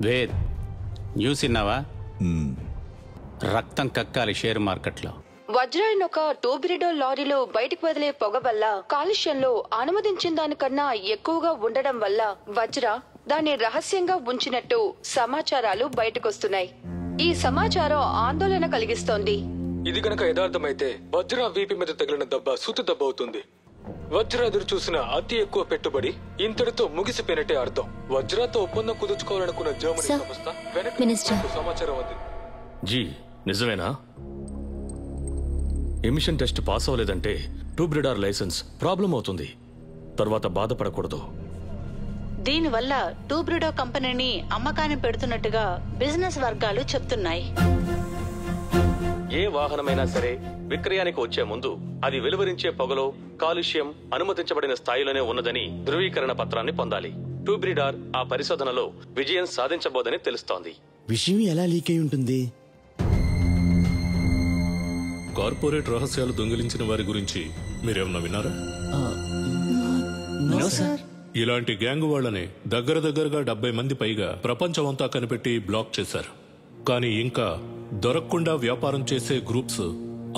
Ved news విన్నావా? రక్తం కక్కాలి share మార్కెట్లో. వజ్రాయన్ ఒక టూబ్రిడో లారీలో బయటకు వదిలే పొగ వల్ల కాలుష్యంలో అనుమతించిన దానికన్నా ఎక్కువగా ఉండడం వల్ల వజ్ర దాన్ని రహస్యంగా ఉంచినట్టు సమాచారాలు బయటకొస్తున్నాయి. ఈ సమాచారం ఆందోళన కలిగిస్తోంది. ఇది గనక యథార్థమైతే వజ్ర వీపి మీద తగిలిన దెబ్బ సుతు దెబ్బ అవుతుంది. వజ్ర ఎదురు చూసిన అతి ఎక్కువ పెట్టుబడి ఇంతటితో ముగిసిపోయినట్టే అర్థం. వజ్రతో ఒప్పందం కుదుర్చుకోవాలనుకున్న జర్మనీ సంస్థ వెనక్కి సమాచారం అంది. జీ నిజమేనా? ఎమిషన్ టెస్ట్ పాస్ అవ్వలేదంటే టూబ్రిడార్ లైసెన్స్ ప్రాబ్లం అవుతుంది. తర్వాత బాధపడకూడదు. దీనివల్ల టూబ్రిడో కంపెనీని అమ్మకాన్ని పెడుతున్నట్టుగా బిజినెస్ వర్గాలు చెప్తున్నాయి. ఏ వాహనమైనా సరే విక్రయానికి వచ్చే ముందు అది వెలువరించే పొగలో కాలుష్యం అనుమతించబడిన స్థాయిలోనే ఉన్నదని ధృవీకరణ పత్రాన్ని పొందాలి. టూబ్రిడార్ ఆ పరిశోధనలో విజయం సాధించబోదని తెలుస్తోంది. విషయం ఎలా లీక్ అయి ఉంటుంది? కార్పొరేట్ రహస్యాలు దొంగిలించిన వారి గురించి మీరేమన్నా విన్నారా? ఇలాంటి గ్యాంగ్ వాళ్ళని దగ్గరగా 70 మంది పైగా ప్రపంచమంతా కనిపెట్టి బ్లాక్ చేశారు. కానీ ఇంకా దొరకకుండా వ్యాపారం చేసే గ్రూప్స్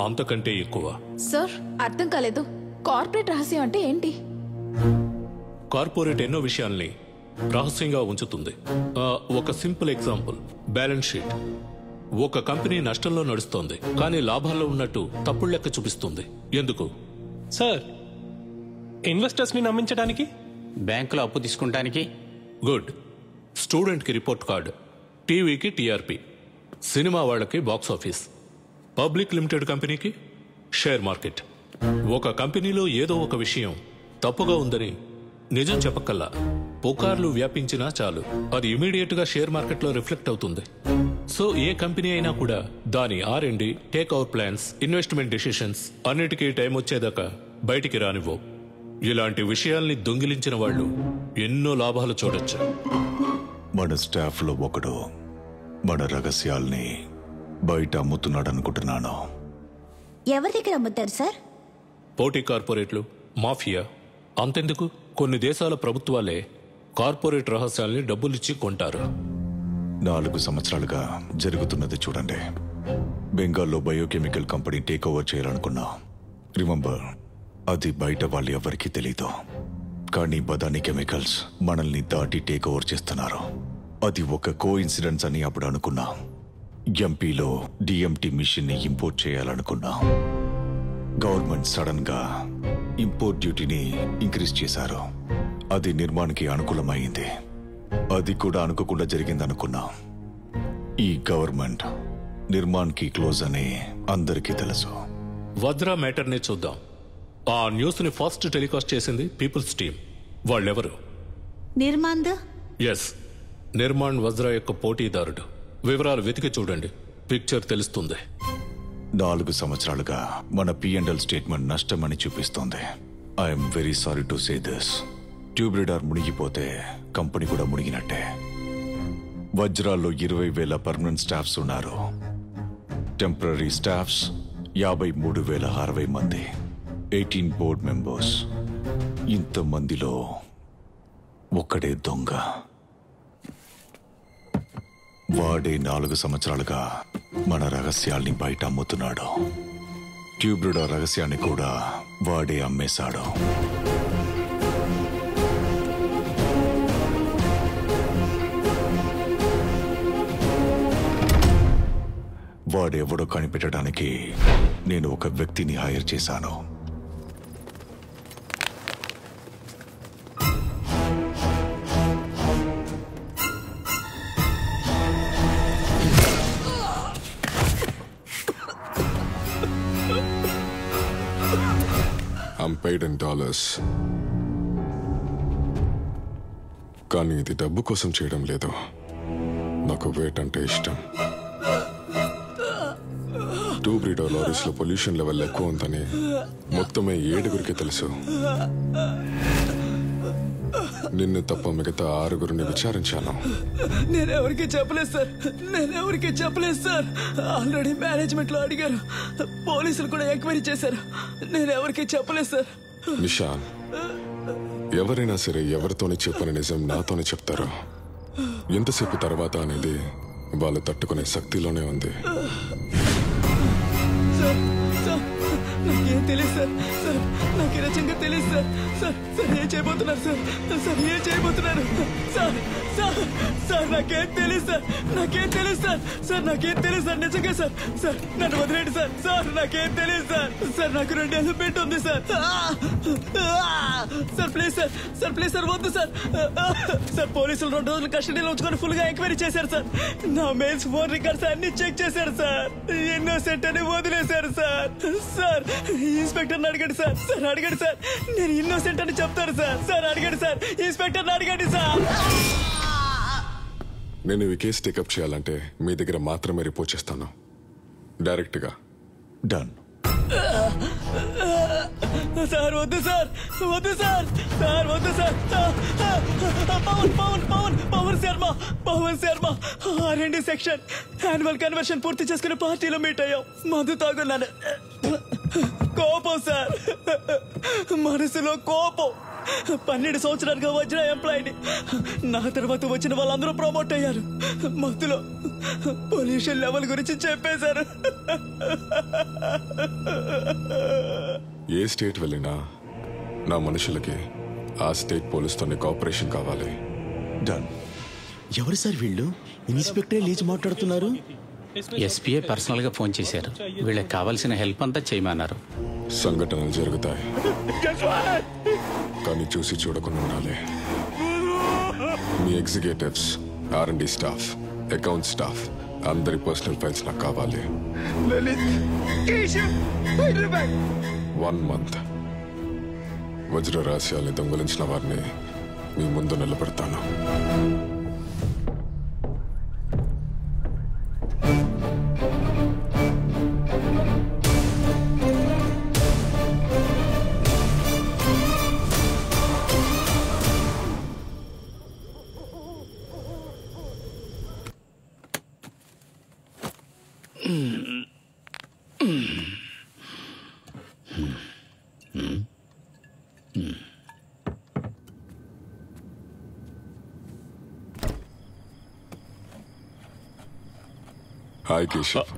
అంతకంటే ఎక్కువ. సార్ అర్థం కాలేదు. కార్పొరేట్ రహస్యం అంటే ఏంటి? కార్పొరేట్ ఎన్నో విషయాల్ని రహస్యంగా ఉంచుతుంది. ఒక సింపుల్ ఎగ్జాంపుల్, బ్యాలెన్స్ షీట్. ఒక కంపెనీ నష్టంలో నడుస్తోంది కానీ లాభాల్లో ఉన్నట్టు తప్పుడు లెక్క చూపిస్తుంది. ఎందుకు? సార్ ఇన్వెస్టర్స్ ని నమ్మించడానికి, బ్యాంకులో అప్పు తీసుకుంటానికి. గుడ్. స్టూడెంట్ కి రిపోర్ట్ కార్డ్, టీవీకి టీఆర్పీ, సినిమా వాళ్ళకి బాక్స్ ఆఫీస్, పబ్లిక్ లిమిటెడ్ కంపెనీకి షేర్ మార్కెట్. ఒక కంపెనీలో ఏదో ఒక విషయం తప్పుగా ఉందని నిజం చెప్పకల్లా పుకార్లు వ్యాపించినా చాలు, అది ఇమీడియట్ గా షేర్ మార్కెట్ లో రిఫ్లెక్ట్ అవుతుంది. సో ఏ కంపెనీ అయినా కూడా దాని R&D, take over plans, investment decisions అన్నిటికీ టైం వచ్చేదాకా బయటికి రానివ్వవు. ఇలాంటి విషయాల్ని దొంగిలించిన వాళ్ళు ఎన్నో లాభాలు చూడొచ్చు. మన స్టాఫ్ లో ఒకడు మన రహస్యాల్ని బయట అమ్ముతున్నాడు అనుకుంటున్నాను. ఎవరి దగ్గర అమ్ముతారు సార్? పోటీ కార్పొరేట్లు, మాఫియా. అంతెందుకు, కొన్ని దేశాల ప్రభుత్వాలే కార్పొరేట్ రహస్యాల్ని డబ్బులిచ్చి కొంటారు. 4 సంవత్సరాలుగా జరుగుతున్నది చూడండి. బెంగాల్లో బయోకెమికల్ కంపెనీ టేక్ ఓవర్ చేయాలనుకున్నా. రిమెంబర్, అది బయట వాళ్ళు ఎవరికీ తెలీదు. కానీ బదాని కెమికల్స్ మనల్ని దాటి టేక్ ఓవర్ చేస్తున్నారు. అది ఒక కో ఇన్సిడెంట్స్ అని అప్పుడు అనుకున్నా. ఎంపీలో డిఎంటీ మిషన్ ని ఇంపోర్ట్ చేయాలనుకున్నా. గవర్నమెంట్ సడన్ గా ఇంపోర్ట్ డ్యూటీని ఇంక్రీజ్ చేశారు. అది నిర్మాణానికి అనుకూలమైంది. అది కూడా అనుకోకుండా జరిగిందనుకున్నా. ఈ గవర్నమెంట్ నిర్మాణానికి క్లోజ్ అని అందరికీ తెలుసు. వజ్రా మ్యాటర్ నే చూద్దాం. ఆ న్యూస్ ని ఫస్ట్ టెలికాస్ట్ చేసింది పీపుల్స్ టీమ్. వాళ్ళెవరు? నిర్మాణ్. ఎస్, నిర్మాణ్ వజ్రా యొక్క పోటీదారుడు. వివరాలు వెతికి చూడండి, పిక్చర్ తెలుస్తుంది. 4 సంవత్సరాలుగా మన P&L స్టేట్మెంట్ నష్టమని చూపిస్తోంది. I'm very sorry to say this. ట్యూబ్రిడార్ మునిగిపోతే కంపెనీ కూడా మునిగినట్టే. వజ్రాల్లో 20,000 పర్మనెంట్ స్టాఫ్స్ ఉన్నారు. టెంపరరీ స్టాఫ్స్ 53,060 మంది, 18 బోర్డ్ మెంబర్స్. ఇంతమందిలో ఒక్కడే దొంగ. వాడే 4 సంవత్సరాలుగా మన రహస్యాల్ని బయట అమ్ముతున్నాడు. ట్యూబ్రిడార్ రహస్యాన్ని కూడా వాడే అమ్మేశాడు. వాడెవడో కనిపెట్టడానికి నేను ఒక వ్యక్తిని హైర్ చేశాను. I'm paid in dollars. కానీ ఇది డబ్బు కోసం చేయడం లేదు. నాకు వేట్ అంటే ఇష్టం. టూబ్రిడో లారీస్ లో పొల్యూషన్ లెవెల్ ఎక్కువ ఉందని మొత్తమే 7గురికి తెలుసు. నిన్ను తప్ప మిగతా 6గురిని విచారించాను. నేనెవరికి చెప్పలేదు సార్. ఆల్రెడీ మేనేజ్మెంట్ లో అడిగారు, పోలీసులు కూడా ఎంక్వైరీ చేశారు. నేనెవరికి చెప్పలేదు సార్. నిషాన్, ఎవరైనా సరే ఎవరితోనే చెప్పని నిజం నాతోనే చెప్తారు. ఎంతసేపు తర్వాత అనేది వాళ్ళు తట్టుకునే శక్తిలోనే ఉంది. నాకేం తెలియదు సార్. సార్ నాకు నిజంగా తెలియదు సార్. సార్ సార్ ఏం చేయబోతున్నారు సార్? సార్ ఏం చేయబోతున్నారు సార్? సార్ సార్ నాకేం తెలియదు సార్. నాకేం తెలియదు సార్. సార్ నాకేం తెలియదు సార్. నిజంగా సార్. సార్ నన్ను వదిలేండి సార్. సార్ నాకేం తెలియదు సార్. సార్ నాకు 2 ఏళ్ళు పెట్టి ఉంది sir. Sir please sir. Sir please sir వద్దు సార్. సార్ పోలీసులు 2 రోజులు కస్టడీలో ఉంచుకొని ఫుల్ గా ఎంక్వైరీ చేశారు సార్. నా మెయిల్స్ ఫోన్ రికార్డ్స్ అన్ని చెక్ చేశారు సార్. ఇన్నోసెంట్ అని వదిలేశారు సార్. సార్ ఇన్స్పెక్టర్ అడగండి సార్. సార్ అడగండి సార్. నేను ఇన్నోసెంట్ అని చెప్తాను సార్. సార్ అడగండి సార్. ఇన్స్పెక్టర్ అడగండి సార్. నేను ఈ కేసు టేకప్ చేయాలంటే మీ దగ్గర మాత్రమే రిపోర్ట్ చేస్తాను, డైరెక్ట్ గా. డన్. సార్ వద్దు సార్. వద్దు సార్. సార్ వద్దు sir. Pavan Pavan Pavan Pavan Sharma. Pavan Sharma R&D section annual conversion పూర్తి చేసుకునే పార్టీలో మీట్ అయ్యాం. మందు తాగున్నాను. కోపం సార్. మనసులో కోపం. 12 సంవత్సరాలుగా వచ్చిన ఎంప్లాయీని. నా తర్వాత వచ్చిన వాళ్ళందరూ ప్రమోట్ అయ్యారు. మత్తులో పొల్యూషన్ లెవెల్ గురించి చెప్పేశారు. ఏ స్టేట్ వెళ్ళినా నా మనుషులకి ఆ స్టేట్ పోలీస్తోనే కోఆపరేషన్ కావాలి. డన్. ఎవరు సార్ వీళ్ళు? ఇన్స్పెక్టరే లేచి మాట్లాడుతున్నారు. ఎస్పీఏ పర్సనల్ గా ఫోన్ చేశారు. వీళ్ళకి కావాల్సిన హెల్ప్ అంతా చేయమన్నారు. సంఘటనలు జరుగుతాయి, కానీ చూసి చూడకుండా ఉండాలి. మీ executives, R&D staff, account staff అందరి పర్సనల్ ఫైల్స్ నాకు కావాలి. 1 month వజ్ర రహస్యాల్ని దొంగలించిన వారిని మీ ముందు నిలబెడతాను. హాయ్ కేశవ్.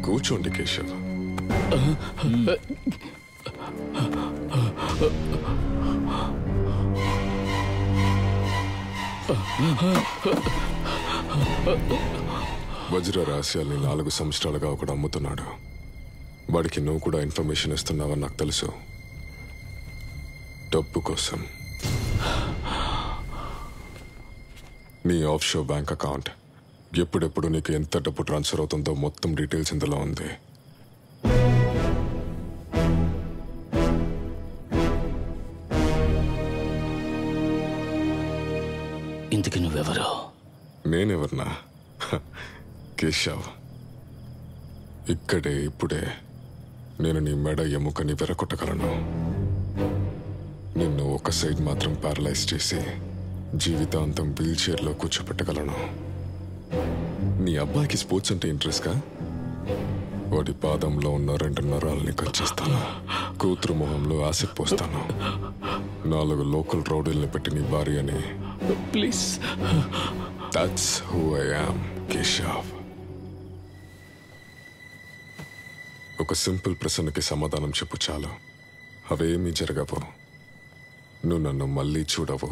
కూర్చోండి కేశవ్. వజ్ర రహస్యాల్ని 4 సంవత్సరాలుగా ఒకడు అమ్ముతున్నాడు. వాడికి నువ్వు కూడా ఇన్ఫర్మేషన్ ఇస్తున్నావని నాకు తెలుసు. డబ్బు కోసం. నీ ఆఫ్ షోర్ బ్యాంక్ అకౌంట్, ఎప్పుడెప్పుడు నీకు ఎంత డబ్బు ట్రాన్స్ఫర్ అవుతుందో మొత్తం డీటెయిల్స్ ఇందులో ఉంది. ఇంతకు నువ్వెవరు? నేనెవరన్నా? కేశవ్. ఇక్కడే ఇప్పుడే నేను నీ మెడ ఎముకని వెరకొట్టగలను. నిన్ను ఒక సైడ్ మాత్రం ప్యారలైజ్ చేసి జీవితాంతం వీల్ చైర్లో కూర్చోపెట్టగలను. నీ అబ్బాయికి స్పోర్ట్స్ అంటే ఇంట్రెస్ట్గా? వాడి పాదంలో ఉన్న 2 నరాలని కట్ చేస్తాను. కూతురు మొహంలో యాసిడ్ పోస్తాను. 4 లోకల్ రౌడీల్ని పెట్టి నీ భార్యని. Please. That's who I am, Keshav. ఒక సింపుల్ ప్రశ్నకి సమాధానం చెప్పు చాలు. అవేమీ జరగవు. నువ్వు నన్ను మళ్ళీ చూడవు.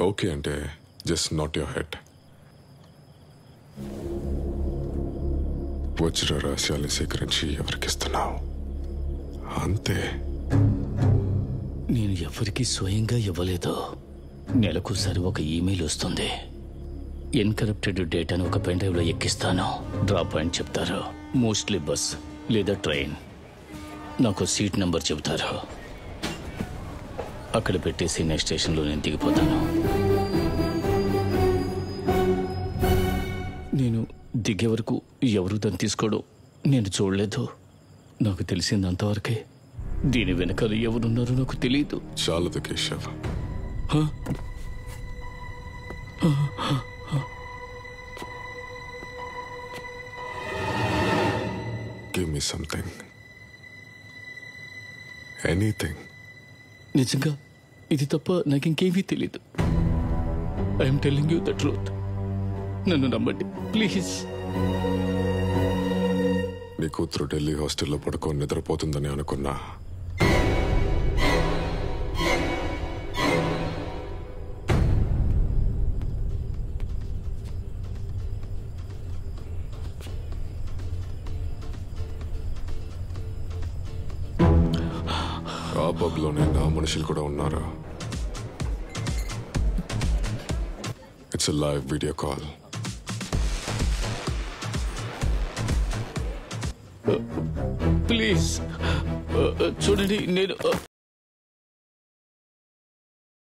ఓకే అంటే జస్ట్ నాట్ యువర్ హెడ్. వజ్ర రహస్యాన్ని సేకరించి ఎవరికిస్తున్నావు అంతే. నేను ఎవరికి స్వయంగా ఇవ్వలేదు. నెలకోసారి ఒక ఈమెయిల్ వస్తుంది. ఎన్కరప్టెడ్ డేటాను ఒక పెన్ డ్రైవ్ లో ఎక్కిస్తాను. డ్రాప్ పాయింట్ చెప్తారు. మోస్ట్లీ బస్ లేదా ట్రైన్. నాకు సీట్ నంబర్ చెబుతారు. అక్కడ పెట్టేసి నెక్స్ట్ స్టేషన్లో నేను దిగిపోతాను. నేను దిగే వరకు ఎవరు దాన్ని తీసుకోవడం నేను చూడలేదు. నాకు తెలిసింది అంతవరకే. దీని వెనకాల ఎవరున్నారో నాకు తెలియదు. చాలదు Keshav. Give me me something, anything. నిజంగా ఇది తప్ప నాకు ఇంకేమీ తెలీదు. I'm telling you the truth. నన్ను నమ్మండి ప్లీజ్. నీ కూతురు ఢిల్లీ హాస్టల్లో పడుకొని నిద్రపోతుందని అనుకున్నా. ఆ పబ్లోనే నా మనుషులు కూడా ఉన్నారు. It's a live video call. Please చూడండి, నేను